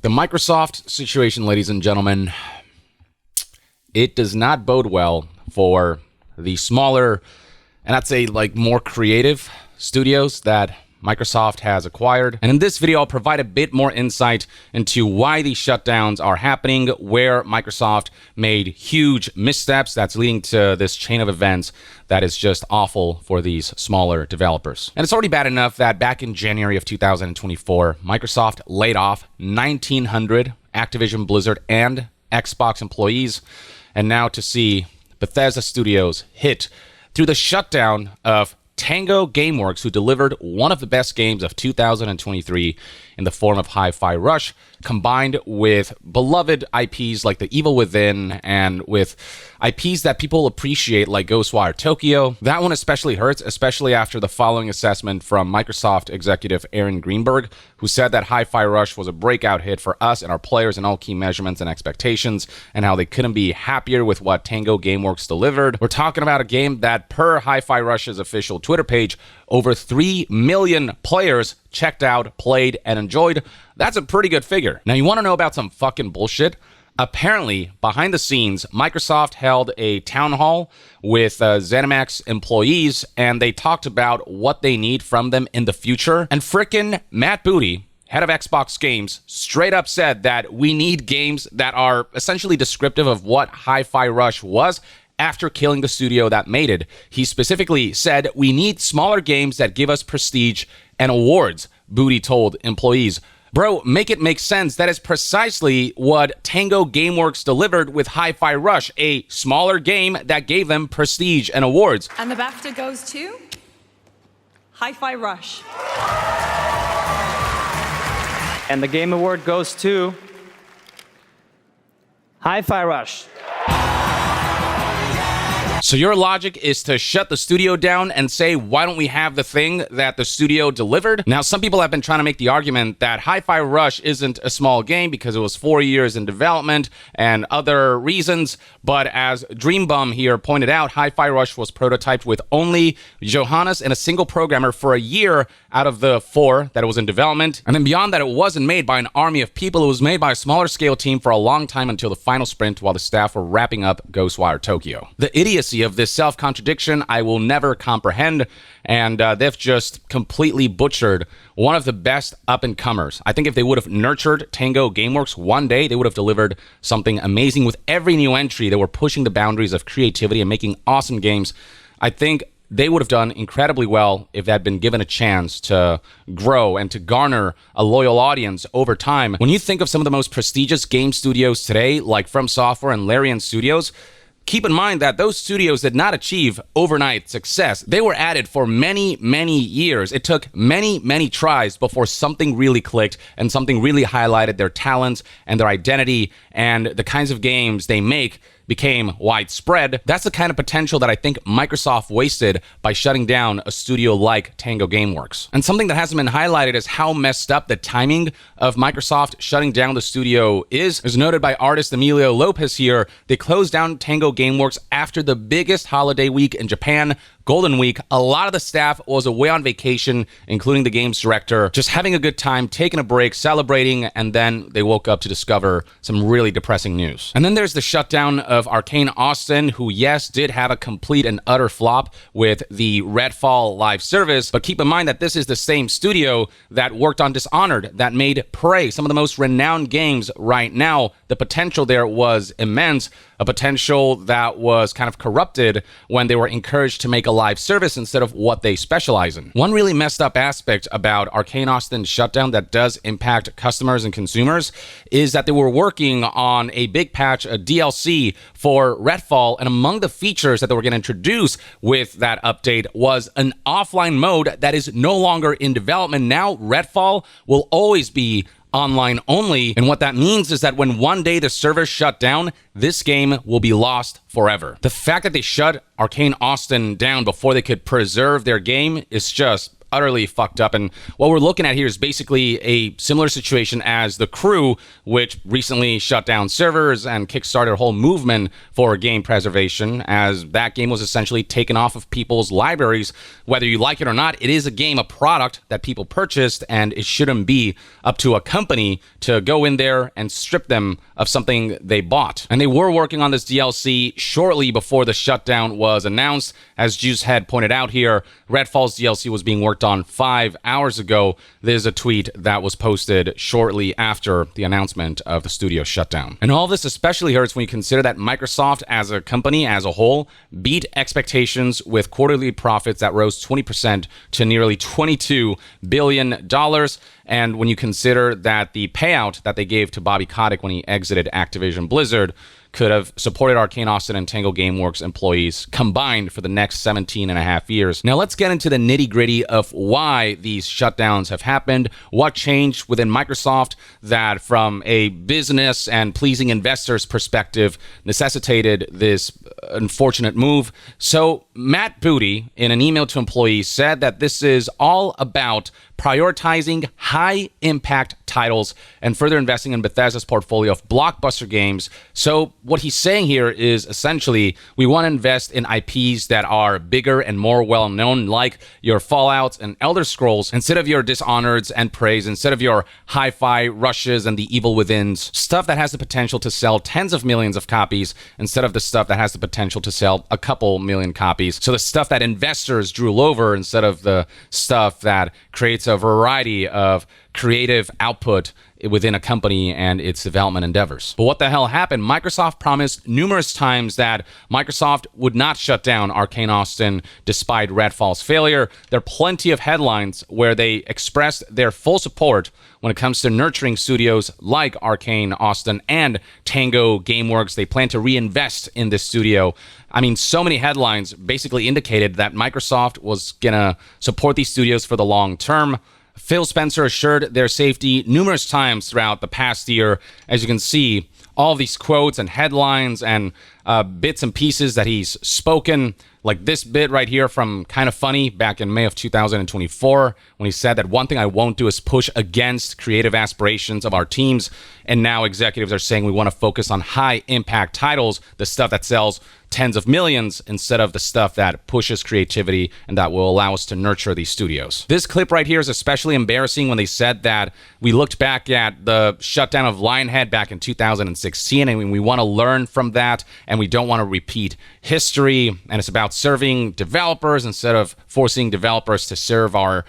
The Microsoft situation, ladies and gentlemen, it does not bode well for the smaller, and I'd say like more creative studios that Microsoft has acquired. And in this video, I'll provide a bit more insight into why these shutdowns are happening, where Microsoft made huge missteps that's leading to this chain of events that is just awful for these smaller developers. And it's already bad enough that back in January of 2024, Microsoft laid off 1,900 Activision Blizzard and Xbox employees. And now to see Bethesda Studios hit through the shutdown of Tango Gameworks, who delivered one of the best games of 2023 in the form of Hi-Fi Rush, combined with beloved IPs like The Evil Within and with IPs that people appreciate like Ghostwire Tokyo. That one especially hurts, especially after the following assessment from Microsoft executive Aaron Greenberg, who said that Hi-Fi Rush was a breakout hit for us and our players in all key measurements and expectations, and how they couldn't be happier with what Tango Gameworks delivered. We're talking about a game that, per Hi-Fi Rush's official Twitter page, over 3 million players checked out, played, and enjoyed. That's a pretty good figure. Now, you want to know about some fucking bullshit? Apparently, behind the scenes, Microsoft held a town hall with ZeniMax employees, and they talked about what they need from them in the future. And frickin' Matt Booty, head of Xbox Games, straight up said that we need games that are essentially descriptive of what Hi-Fi Rush was after killing the studio that made it. He specifically said, we need smaller games that give us prestige and awards, Booty told employees. Bro, make it make sense. That is precisely what Tango Gameworks delivered with Hi-Fi Rush, a smaller game that gave them prestige and awards. And the BAFTA goes to Hi-Fi Rush. And the Game Award goes to Hi-Fi Rush. So your logic is to shut the studio down and say, why don't we have the thing that the studio delivered? Now, some people have been trying to make the argument that Hi-Fi Rush isn't a small game because it was 4 years in development and other reasons. But as Dreambum here pointed out, Hi-Fi Rush was prototyped with only Johannes and a single programmer for a year out of the 4 that it was in development. And then beyond that, it wasn't made by an army of people. It was made by a smaller scale team for a long time until the final sprint while the staff were wrapping up Ghostwire Tokyo. The idiocy of this self-contradiction I will never comprehend, and they've just completely butchered one of the best up-and-comers. I think if they would have nurtured Tango Gameworks one day, they would have delivered something amazing. With every new entry, they were pushing the boundaries of creativity and making awesome games. I think they would have done incredibly well if they had been given a chance to grow and to garner a loyal audience over time. When you think of some of the most prestigious game studios today, like From Software and Larian Studios, keep in mind that those studios did not achieve overnight success. They were at it for many, many years. It took many, many tries before something really clicked and something really highlighted their talents and their identity, and the kinds of games they make became widespread. That's the kind of potential that I think Microsoft wasted by shutting down a studio like Tango Gameworks. And something that hasn't been highlighted is how messed up the timing of Microsoft shutting down the studio is. As noted by artist Emilio Lopez here, they closed down Tango Gameworks after the biggest holiday week in Japan, Golden Week. A lot of the staff was away on vacation, including the game's director, just having a good time, taking a break, celebrating, and then they woke up to discover some really depressing news. And then there's the shutdown of Arcane Austin, who, yes, did have a complete and utter flop with the Redfall live service, but keep in mind that this is the same studio that worked on Dishonored, that made Prey, some of the most renowned games right now. The potential there was immense, a potential that was kind of corrupted when they were encouraged to make a live service instead of what they specialize in. One really messed up aspect about Arcane Austin's shutdown that does impact customers and consumers is that they were working on a big patch, a DLC for Redfall, and among the features that they were going to introduce with that update was an offline mode that is no longer in development. Now Redfall will always be online only, and what that means is that when one day the servers shut down, this game will be lost forever. The fact that they shut Arcane Austin down before they could preserve their game is just utterly fucked up. And what we're looking at here is basically a similar situation as The Crew, which recently shut down servers and kickstarted a whole movement for game preservation, as that game was essentially taken off of people's libraries. Whether you like it or not, it is a game, a product that people purchased, and it shouldn't be up to a company to go in there and strip them of something they bought. And they were working on this DLC shortly before the shutdown was announced. As Juice had pointed out here, Redfall's DLC was being worked on 5 hours ago. There's a tweet that was posted shortly after the announcement of the studio shutdown. And all this especially hurts when you consider that Microsoft as a company as a whole beat expectations with quarterly profits that rose 20% to nearly $22 billion. And when you consider that the payout that they gave to Bobby Kotick when he exited Activision Blizzard could have supported Arcane Austin and Tango Gameworks employees combined for the next 17 and a half years. Now let's get into the nitty-gritty of why these shutdowns have happened, what changed within Microsoft that from a business and pleasing investors perspective necessitated this unfortunate move. So Matt Booty, in an email to employees, said that this is all about prioritizing high-impact titles and further investing in Bethesda's portfolio of blockbuster games. So what he's saying here is essentially we want to invest in IPs that are bigger and more well-known, like your Fallouts and Elder Scrolls, instead of your Dishonored's and Praise, instead of your Hi-Fi Rushes and the Evil Within's, stuff that has the potential to sell tens of millions of copies instead of the stuff that has the potential to sell a couple million copies. So the stuff that investors drool over instead of the stuff that creates a variety of creative output within a company and its development endeavors. But what the hell happened? Microsoft promised numerous times that Microsoft would not shut down Arcane Austin despite Redfall's failure. There are plenty of headlines where they expressed their full support when it comes to nurturing studios like Arcane Austin and Tango Gameworks. They plan to reinvest in this studio. I mean, so many headlines basically indicated that Microsoft was gonna support these studios for the long term. Phil Spencer assured their safety numerous times throughout the past year. As you can see, all these quotes and headlines and bits and pieces that he's spoken, like this bit right here from Kind of Funny back in May of 2024, when he said that one thing I won't do is push against creative aspirations of our teams. And now executives are saying we want to focus on high impact titles, the stuff that sells tens of millions instead of the stuff that pushes creativity and that will allow us to nurture these studios. This clip right here is especially embarrassing when they said that we looked back at the shutdown of Lionhead back in 2016 and we want to learn from that and we don't want to repeat history, and it's about serving developers instead of forcing developers to serve our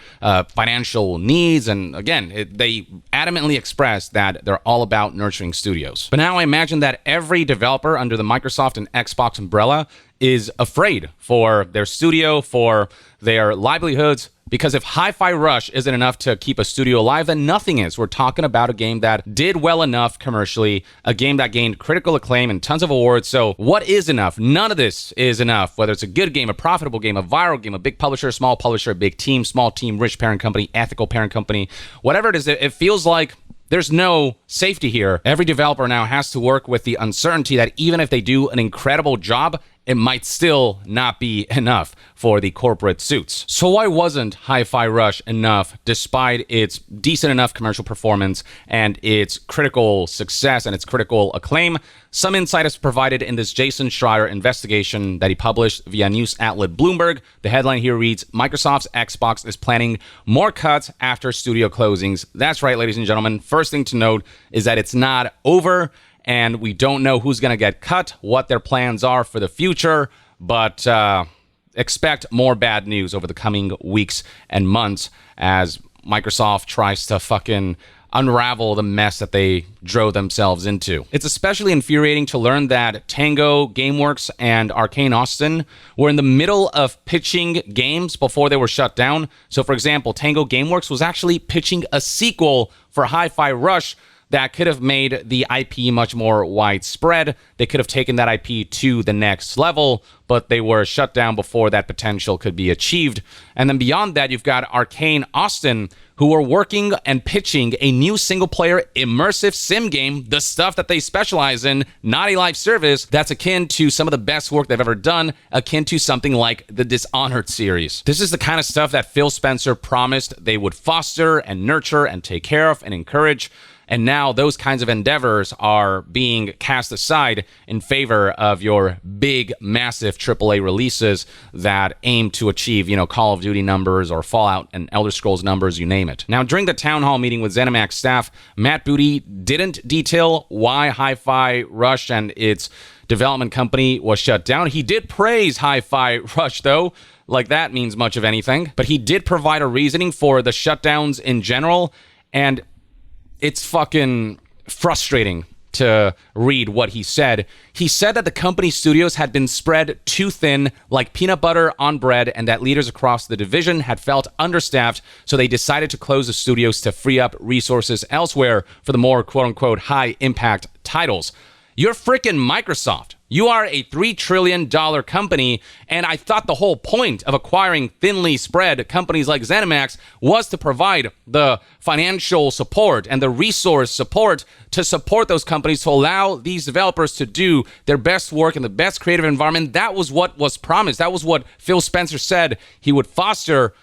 financial needs. And again, they adamantly express that they're all about nurturing studios. But now I imagine that every developer under the Microsoft and Xbox umbrella is afraid for their studio, for their livelihoods, because if Hi-Fi Rush isn't enough to keep a studio alive, then nothing is. We're talking about a game that did well enough commercially, a game that gained critical acclaim and tons of awards. So what is enough? None of this is enough. Whether it's a good game, a profitable game, a viral game, a big publisher, small publisher, a big team, small team, rich parent company, ethical parent company, whatever it is, it feels like there's no safety here. Every developer now has to work with the uncertainty that even if they do an incredible job, it might still not be enough for the corporate suits. So why wasn't Hi-Fi Rush enough despite its decent enough commercial performance and its critical success and its critical acclaim? Some insight is provided in this Jason Schreier investigation that he published via news outlet Bloomberg. The headline here reads, Microsoft's Xbox is planning more cuts after studio closings. That's right, ladies and gentlemen. First thing to note is that it's not over, and we don't know who's going to get cut, what their plans are for the future, but expect more bad news over the coming weeks and months as Microsoft tries to fucking unravel the mess that they drove themselves into. It's especially infuriating to learn that Tango Gameworks and Arcane Austin were in the middle of pitching games before they were shut down. So for example, Tango Gameworks was actually pitching a sequel for Hi-Fi Rush that could have made the IP much more widespread. They could have taken that IP to the next level, but they were shut down before that potential could be achieved. And then beyond that, you've got Arcane Austin, who are working and pitching a new single-player immersive sim game, the stuff that they specialize in, not a live service, that's akin to some of the best work they've ever done, akin to something like the Dishonored series. This is the kind of stuff that Phil Spencer promised they would foster and nurture and take care of and encourage. And now those kinds of endeavors are being cast aside in favor of your big, massive AAA releases that aim to achieve, Call of Duty numbers or Fallout and Elder Scrolls numbers, you name it. Now, during the town hall meeting with ZeniMax staff, Matt Booty didn't detail why Hi-Fi Rush and its development company was shut down. He did praise Hi-Fi Rush, though, like that means much of anything. But he did provide a reasoning for the shutdowns in general, and it's fucking frustrating to read what he said. He said that the company's studios had been spread too thin, like peanut butter on bread, and that leaders across the division had felt understaffed, so they decided to close the studios to free up resources elsewhere for the more quote-unquote high-impact titles. You're freaking Microsoft. You are a $3 trillion company, and I thought the whole point of acquiring thinly spread companies like ZeniMax was to provide the financial support and the resource support to support those companies, to allow these developers to do their best work in the best creative environment. That was what was promised. That was what Phil Spencer said he would foster.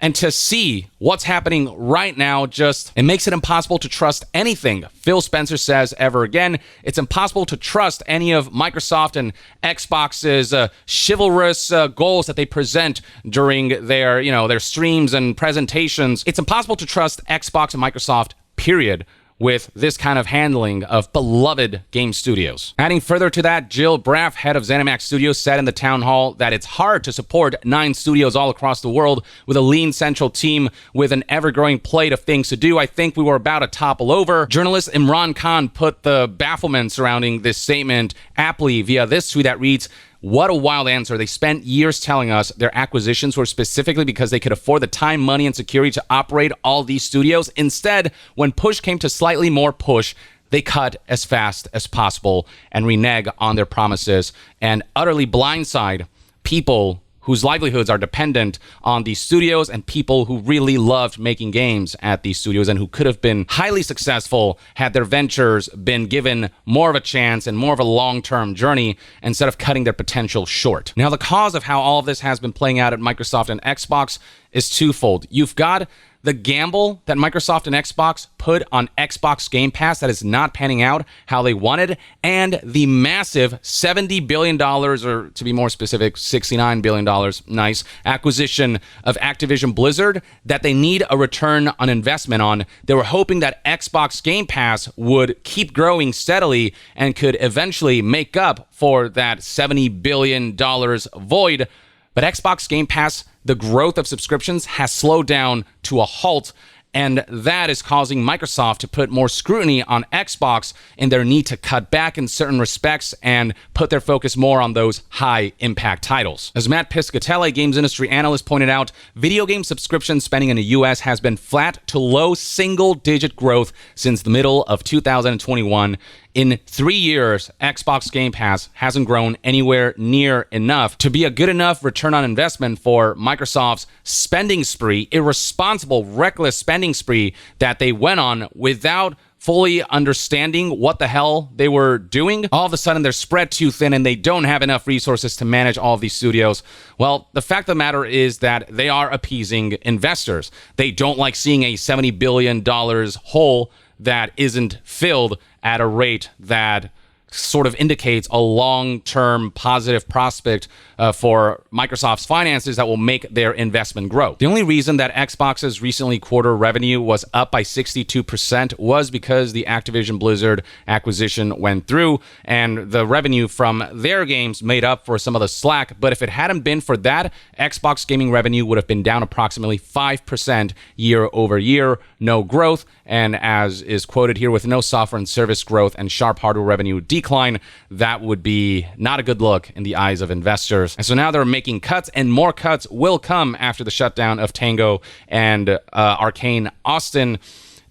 And to see what's happening right now, it makes it impossible to trust anything Phil Spencer says ever again. It's impossible to trust any of Microsoft and Xbox's chivalrous goals that they present during their streams and presentations. It's impossible to trust Xbox and Microsoft, period, with this kind of handling of beloved game studios. Adding further to that, Jill Braff, head of ZeniMax Studios, said in the town hall that it's hard to support 9 studios all across the world with a lean central team with an ever-growing plate of things to do. I think we were about to topple over. Journalist Imran Khan put the bafflement surrounding this statement aptly via this tweet that reads, "What a wild answer. They spent years telling us their acquisitions were specifically because they could afford the time, money, and security to operate all these studios. Instead, when push came to slightly more push, they cut as fast as possible and renege on their promises and utterly blindside people whose livelihoods are dependent on these studios and people who really loved making games at these studios and who could have been highly successful had their ventures been given more of a chance and more of a long-term journey instead of cutting their potential short." Now, the cause of how all of this has been playing out at Microsoft and Xbox is twofold. You've got the gamble that Microsoft and Xbox put on Xbox Game Pass that is not panning out how they wanted, and the massive $70 billion, or to be more specific, $69 billion, nice, acquisition of Activision Blizzard that they need a return on investment on. They were hoping that Xbox Game Pass would keep growing steadily and could eventually make up for that $70 billion void. But Xbox Game Pass, the growth of subscriptions has slowed down to a halt, and that is causing Microsoft to put more scrutiny on Xbox in their need to cut back in certain respects and put their focus more on those high-impact titles. As Matt Piscatella, games industry analyst, pointed out, video game subscription spending in the US has been flat to low single-digit growth since the middle of 2021. In 3 years, Xbox Game Pass hasn't grown anywhere near enough to be a good enough return on investment for Microsoft's spending spree, irresponsible, reckless spending spree that they went on without fully understanding what the hell they were doing. All of a sudden, they're spread too thin and they don't have enough resources to manage all of these studios. Well, the fact of the matter is that they are appeasing investors. They don't like seeing a $70 billion hole that isn't filled at a rate that sort of indicates a long-term positive prospect for Microsoft's finances that will make their investment grow. The only reason that Xbox's recently quarter revenue was up by 62% was because the Activision Blizzard acquisition went through and the revenue from their games made up for some of the slack. But if it hadn't been for that, Xbox gaming revenue would have been down approximately 5% year over year, no growth. And as is quoted here, with no software and service growth and sharp hardware revenue decline, that would be not a good look in the eyes of investors. And so now they're making cuts, and more cuts will come after the shutdown of Tango and Arcane Austin.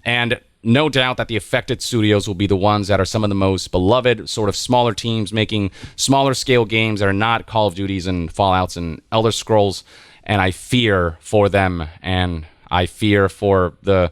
And no doubt that the affected studios will be the ones that are some of the most beloved, sort of smaller teams making smaller scale games that are not Call of Duties and Fallouts and Elder Scrolls. And I fear for them, and I fear for the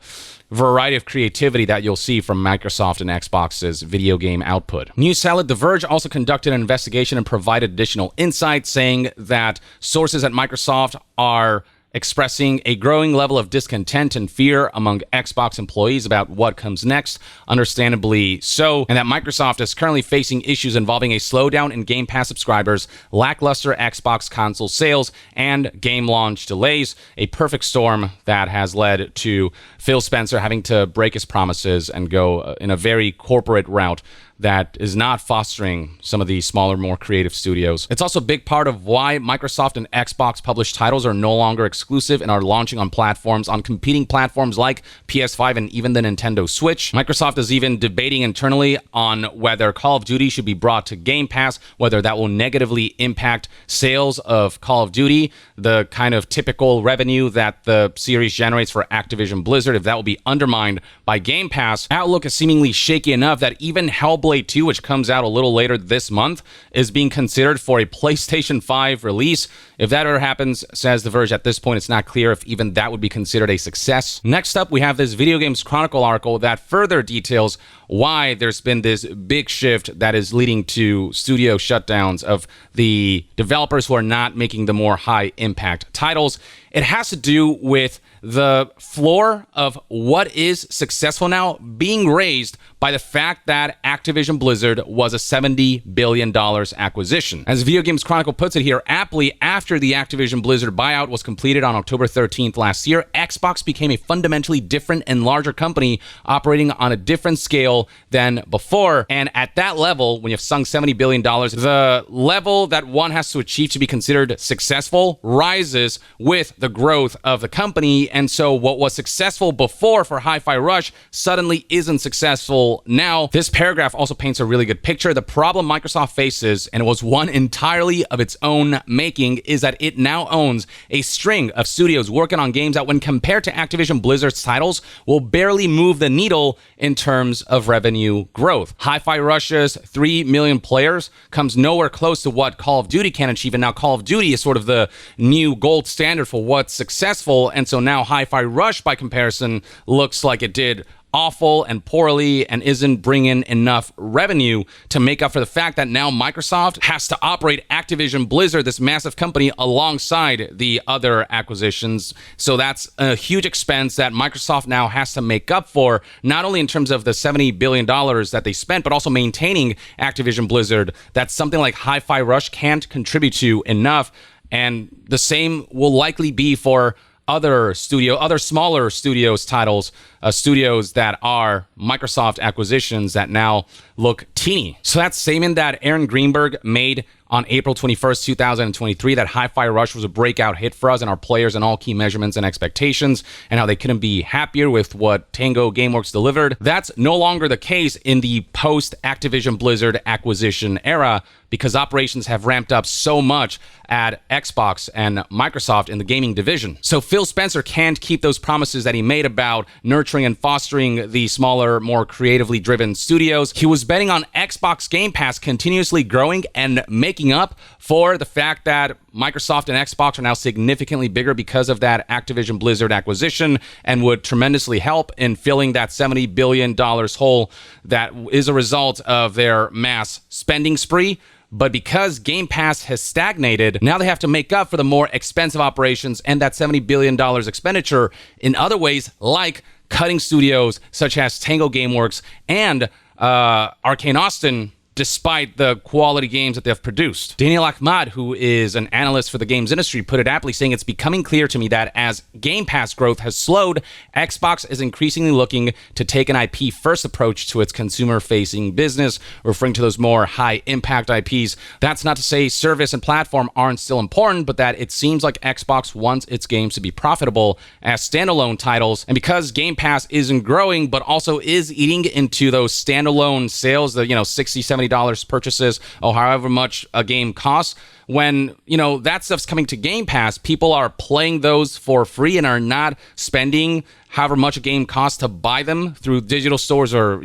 variety of creativity that you'll see from Microsoft and Xbox's video game output. News outlet The Verge also conducted an investigation and provided additional insight, saying that sources at Microsoft are expressing a growing level of discontent and fear among Xbox employees about what comes next, understandably so, and that Microsoft is currently facing issues involving a slowdown in Game Pass subscribers, lackluster Xbox console sales, and game launch delays, a perfect storm that has led to Phil Spencer having to break his promises and go in a very corporate route that is not fostering some of the smaller, more creative studios. It's also a big part of why Microsoft and Xbox published titles are no longer exclusive and are launching on platforms, on competing platforms like PS5 and even the Nintendo Switch. Microsoft is even debating internally on whether Call of Duty should be brought to Game Pass, whether that will negatively impact sales of Call of Duty, the kind of typical revenue that the series generates for Activision Blizzard, if that will be undermined by Game Pass. Outlook is seemingly shaky enough that even Hellblade 2, which comes out a little later this month, is being considered for a PlayStation 5 release. If that ever happens, says The Verge, at this point it's not clear if even that would be considered a success. Next up, we have this Video Games Chronicle article that further details why there's been this big shift that is leading to studio shutdowns of the developers who are not making the more high impact titles. It has to do with the floor of what is successful now being raised by the fact that Activision Blizzard was a $70 billion acquisition. As Video Games Chronicle puts it here aptly, after the Activision Blizzard buyout was completed on October 13th last year, Xbox became a fundamentally different and larger company operating on a different scale than before. And at that level, when you've sunk $70 billion, the level that one has to achieve to be considered successful rises with the growth of the company. And so what was successful before for Hi-Fi Rush suddenly isn't successful now. This paragraph also paints a really good picture. The problem Microsoft faces, and it was one entirely of its own making, is that it now owns a string of studios working on games that, when compared to Activision Blizzard's titles, will barely move the needle in terms of revenue growth. Hi-Fi Rush's 3 million players comes nowhere close to what Call of Duty can achieve, and now Call of Duty is sort of the new gold standard for what's successful, and so now Hi-Fi Rush, by comparison, looks like it did awful and poorly and isn't bringing enough revenue to make up for the fact that now Microsoft has to operate Activision Blizzard, this massive company, alongside the other acquisitions. So that's a huge expense that Microsoft now has to make up for, not only in terms of the $70 billion that they spent, but also maintaining Activision Blizzard. That's something like Hi-Fi Rush can't contribute to enough. And the same will likely be for other smaller studios titles, studios that are Microsoft acquisitions that now look teeny. So that statement that Aaron Greenberg made on April 21st, 2023, that Hi-Fi Rush was a breakout hit for us and our players in all key measurements and expectations, and how they couldn't be happier with what Tango Gameworks delivered. That's no longer the case in the post-Activision Blizzard acquisition era, because operations have ramped up so much at Xbox and Microsoft in the gaming division. So Phil Spencer can't keep those promises that he made about nurturing and fostering the smaller, more creatively driven studios. He was betting on Xbox Game Pass continuously growing and making up for the fact that Microsoft and Xbox are now significantly bigger because of that Activision Blizzard acquisition, and would tremendously help in filling that $70 billion hole that is a result of their mass spending spree. But because Game Pass has stagnated, now they have to make up for the more expensive operations and that $70 billion expenditure in other ways, like cutting studios such as Tango Gameworks and Arcane Austin, despite the quality games that they've produced. Daniel Ahmad, who is an analyst for the games industry, put it aptly, saying, "It's becoming clear to me that as Game Pass growth has slowed, Xbox is increasingly looking to take an IP-first approach to its consumer-facing business," referring to those more high-impact IPs. That's not to say service and platform aren't still important, but that it seems like Xbox wants its games to be profitable as standalone titles. And because Game Pass isn't growing, but also is eating into those standalone sales, the 60, $70 $20 purchases or however much a game costs. When, that stuff's coming to Game Pass, people are playing those for free and are not spending however much a game costs to buy them through digital stores or,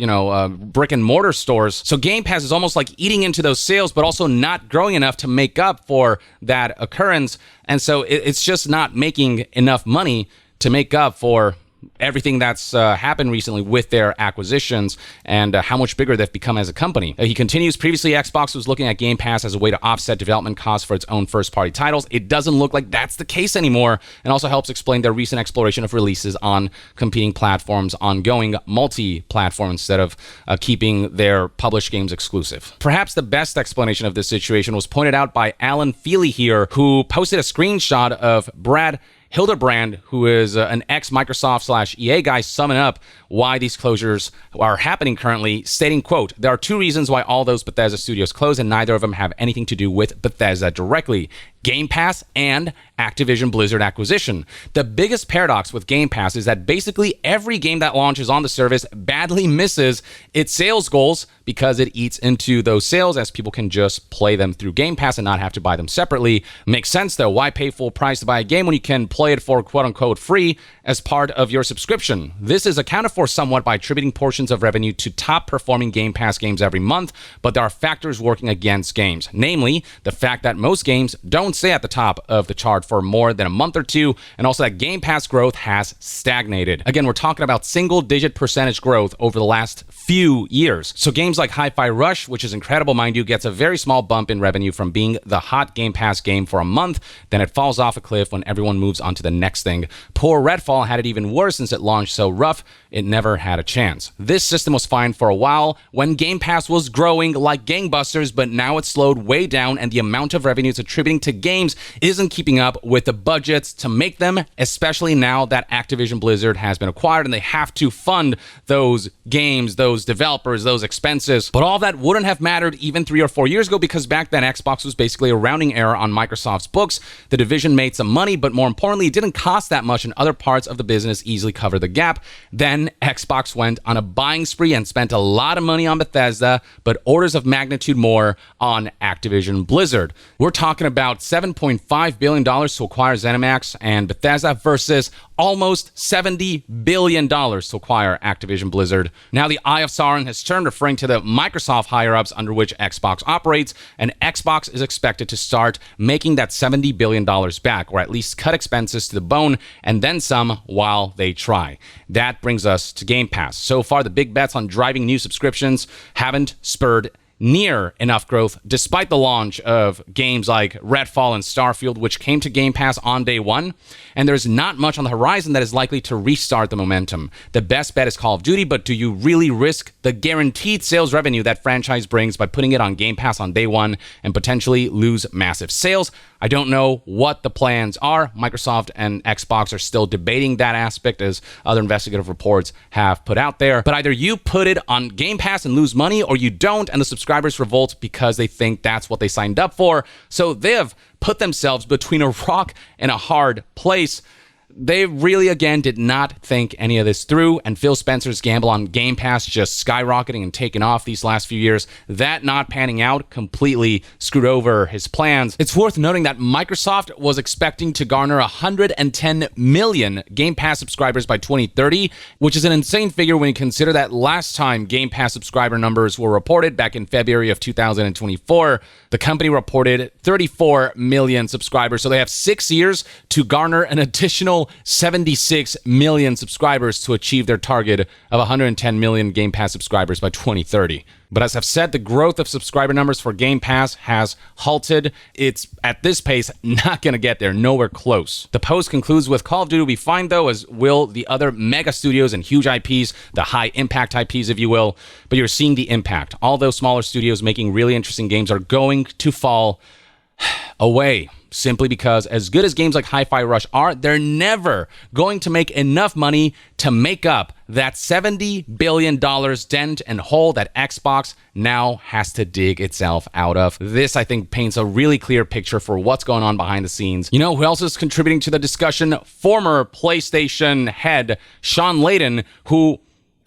brick and mortar stores. So Game Pass is almost like eating into those sales, but also not growing enough to make up for that occurrence. And so it's just not making enough money to make up for everything that's happened recently with their acquisitions and how much bigger they've become as a company. He continues, previously Xbox was looking at Game Pass as a way to offset development costs for its own first-party titles. It doesn't look like that's the case anymore, and also helps explain their recent exploration of releases on competing platforms, ongoing multi-platform instead of keeping their published games exclusive. Perhaps the best explanation of this situation was pointed out by Alan Feely here, who posted a screenshot of Brad Hildebrand, who is an ex-Microsoft/EA guy, summing up why these closures are happening currently, stating, quote, "There are two reasons why all those Bethesda studios close, and neither of them have anything to do with Bethesda directly. Game Pass and Activision Blizzard acquisition. The biggest paradox with Game Pass is that basically every game that launches on the service badly misses its sales goals because it eats into those sales, as people can just play them through Game Pass and not have to buy them separately. Makes sense though. Why pay full price to buy a game when you can play it for quote unquote free as part of your subscription? This is accounted for somewhat by attributing portions of revenue to top performing Game Pass games every month, but there are factors working against games, namely the fact that most games don't stay at the top of the chart for more than a month or two, and also that Game Pass growth has stagnated. Again, we're talking about single-digit percentage growth over the last few years. So games like Hi-Fi Rush, which is incredible, mind you, gets a very small bump in revenue from being the hot Game Pass game for a month, then it falls off a cliff when everyone moves on to the next thing. Poor Redfall had it even worse since it launched so rough, it never had a chance. This system was fine for a while when Game Pass was growing like gangbusters, but now it's slowed way down, and the amount of revenue it's attributing to games isn't keeping up with the budgets to make them, especially now that Activision Blizzard has been acquired and they have to fund those games, those developers, those expenses. But all that wouldn't have mattered even 3 or 4 years ago, because back then Xbox was basically a rounding error on Microsoft's books. The division made some money, but more importantly, it didn't cost that much, and other parts of the business easily covered the gap. Then Xbox went on a buying spree and spent a lot of money on Bethesda, but orders of magnitude more on Activision Blizzard. We're talking about $7.5 billion to acquire ZeniMax and Bethesda versus almost $70 billion to acquire Activision Blizzard. Now the Eye of Sauron has turned, referring to the Microsoft higher-ups under which Xbox operates, and Xbox is expected to start making that $70 billion back, or at least cut expenses to the bone and then some while they try. That brings us to Game Pass. So far, the big bets on driving new subscriptions haven't spurred near enough growth, despite the launch of games like Redfall and Starfield, which came to Game Pass on day one, and there's not much on the horizon that is likely to restart the momentum. The best bet is Call of Duty, but do you really risk the guaranteed sales revenue that franchise brings by putting it on Game Pass on day one and potentially lose massive sales? I don't know what the plans are. Microsoft and Xbox are still debating that aspect, as other investigative reports have put out there. But either you put it on Game Pass and lose money, or you don't, and the subscribers revolt because they think that's what they signed up for. So they have put themselves between a rock and a hard place. They really, again, did not think any of this through, and Phil Spencer's gamble on Game Pass just skyrocketing and taking off these last few years, that not panning out completely screwed over his plans. It's worth noting that Microsoft was expecting to garner 110 million Game Pass subscribers by 2030, which is an insane figure when you consider that last time Game Pass subscriber numbers were reported, back in February of 2024, the company reported 34 million subscribers. So they have 6 years to garner an additional 76 million subscribers to achieve their target of 110 million Game Pass subscribers by 2030. But as I've said, the growth of subscriber numbers for Game Pass has halted. It's, at this pace, not going to get there, nowhere close. The post concludes with Call of Duty will be fine, though, as will the other mega studios and huge IPs, the high-impact IPs, if you will. But you're seeing the impact. All those smaller studios making really interesting games are going to fall away, simply because as good as games like Hi-Fi Rush are, they're never going to make enough money to make up that $70 billion dent and hole that Xbox now has to dig itself out of. This, I think, paints a really clear picture for what's going on behind the scenes. You know who else is contributing to the discussion? Former PlayStation head Sean Layden, who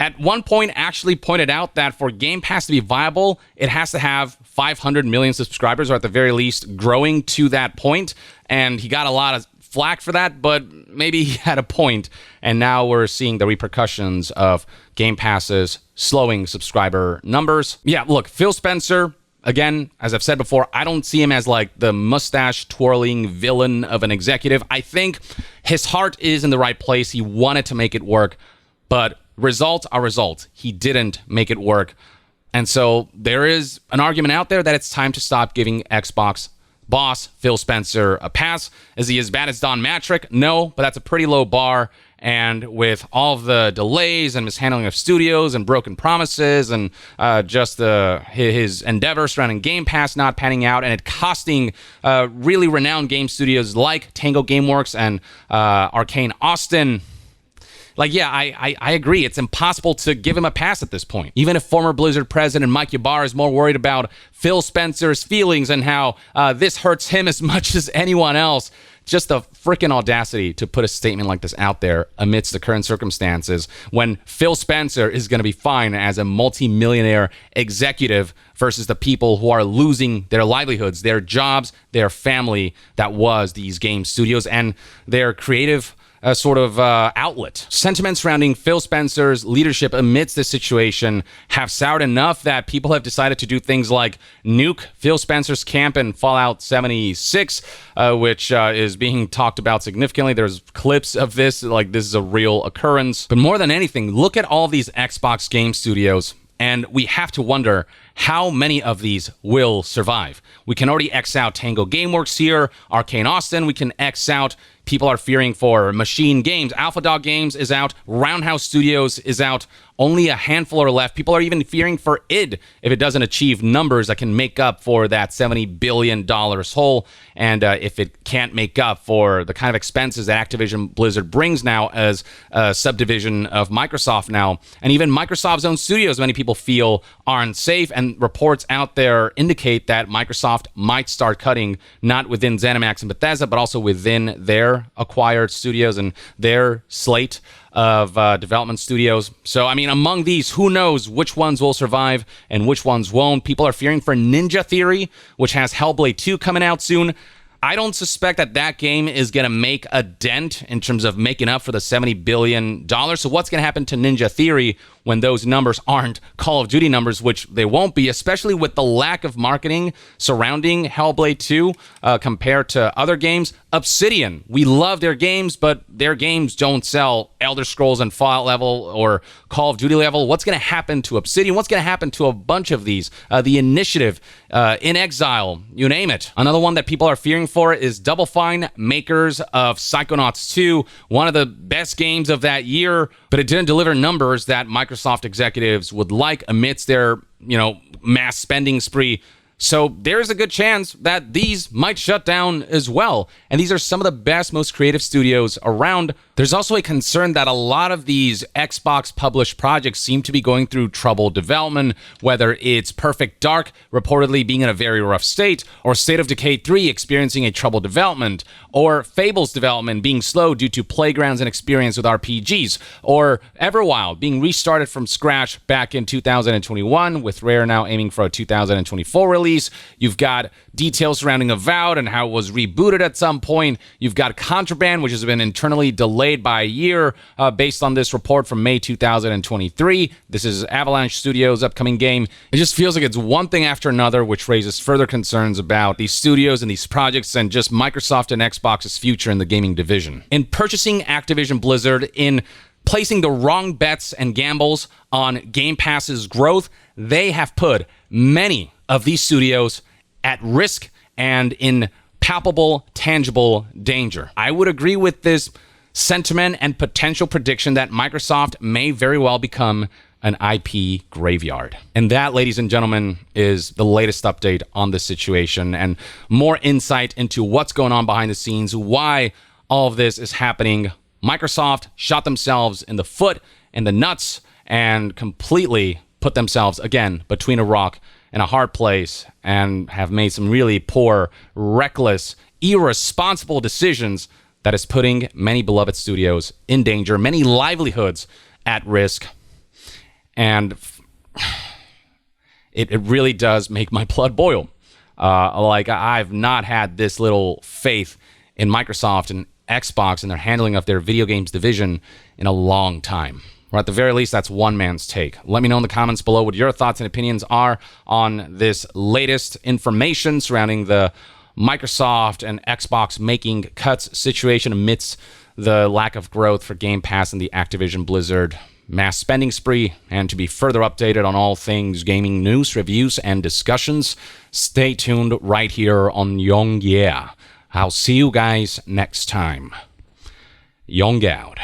at one point actually pointed out that for Game Pass to be viable, it has to have 500 million subscribers, or at the very least growing to that point. And he got a lot of flack for that, but maybe he had a point. And now we're seeing the repercussions of Game Pass's slowing subscriber numbers. Yeah, look, Phil Spencer, again, as I've said before, I don't see him as like the mustache twirling villain of an executive. I think his heart is in the right place. He wanted to make it work, but results are results. He didn't make it work. And so there is an argument out there that it's time to stop giving Xbox boss Phil Spencer a pass. Is he as bad as Don Matrick? No, but that's a pretty low bar. And with all of the delays and mishandling of studios and broken promises and just his endeavor surrounding Game Pass not panning out, and it costing really renowned game studios like Tango Gameworks and Arcane Austin, like, yeah, I agree. It's impossible to give him a pass at this point. Even if former Blizzard president Mike Ybarra is more worried about Phil Spencer's feelings and how this hurts him as much as anyone else, just the freaking audacity to put a statement like this out there amidst the current circumstances when Phil Spencer is going to be fine as a multi-millionaire executive versus the people who are losing their livelihoods, their jobs, their family that was these game studios and their creative outlet. Sentiments surrounding Phil Spencer's leadership amidst this situation have soured enough that people have decided to do things like nuke Phil Spencer's camp in Fallout 76, which is being talked about significantly. There's clips of this, like this is a real occurrence. But more than anything, look at all these Xbox game studios, and we have to wonder how many of these will survive. We can already X out Tango Gameworks here, Arcane Austin, we can X out. People are fearing for Machine Games. Alpha Dog Games is out. Roundhouse Studios is out. Only a handful are left. People are even fearing for id if it doesn't achieve numbers that can make up for that $70 billion hole. And if it can't make up for the kind of expenses that Activision Blizzard brings now as a subdivision of Microsoft now. And even Microsoft's own studios, many people feel aren't safe. And reports out there indicate that Microsoft might start cutting, not within ZeniMax and Bethesda, but also within their acquired studios and their slate of development studios. So, I mean, among these, who knows which ones will survive and which ones won't? People are fearing for Ninja Theory, which has Hellblade 2 coming out soon. I don't suspect that that game is going to make a dent in terms of making up for the $70 billion. So what's going to happen to Ninja Theory when those numbers aren't Call of Duty numbers, which they won't be, especially with the lack of marketing surrounding Hellblade 2 compared to other games? Obsidian, we love their games, but their games don't sell Elder Scrolls and Fallout level or Call of Duty level. What's going to happen to Obsidian? What's going to happen to a bunch of these? The Initiative, In Exile, you name it. Another one that people are fearing for is Double Fine, makers of Psychonauts 2, one of the best games of that year, but it didn't deliver numbers that Microsoft executives would like amidst their, mass spending spree. So there's a good chance that these might shut down as well. And these are some of the best, most creative studios around. There's also a concern that a lot of these Xbox published projects seem to be going through troubled development, whether it's Perfect Dark reportedly being in a very rough state, or State of Decay 3 experiencing a troubled development, or Fable's development being slow due to Playground's inexperience with RPGs, or Everwild being restarted from scratch back in 2021, with Rare now aiming for a 2024 release. You've got details surrounding Avowed and how it was rebooted at some point. You've got Contraband, which has been internally delayed by a year based on this report from May 2023. This is Avalanche Studios' upcoming game. It just feels like it's one thing after another, which raises further concerns about these studios and these projects and just Microsoft and Xbox's future in the gaming division. In purchasing Activision Blizzard, in placing the wrong bets and gambles on Game Pass's growth, they have put many of these studios at risk and in palpable, tangible danger. I would agree with this sentiment and potential prediction that Microsoft may very well become an IP graveyard. And that, ladies and gentlemen, is the latest update on this situation and more insight into what's going on behind the scenes, why all of this is happening. Microsoft shot themselves in the foot, in the nuts, and completely put themselves, again, between a rock and a hard place, and have made some really poor, reckless, irresponsible decisions that is putting many beloved studios in danger, many livelihoods at risk. And it really does make my blood boil. Like, I've not had this little faith in Microsoft and Xbox and their handling of their video games division in a long time. Or at the very least, that's one man's take. Let me know in the comments below what your thoughts and opinions are on this latest information surrounding the Microsoft and Xbox making cuts situation amidst the lack of growth for Game Pass and the Activision Blizzard mass spending spree. And to be further updated on all things gaming news, reviews, and discussions, stay tuned right here on Young Yeah. I'll see you guys next time. Young out.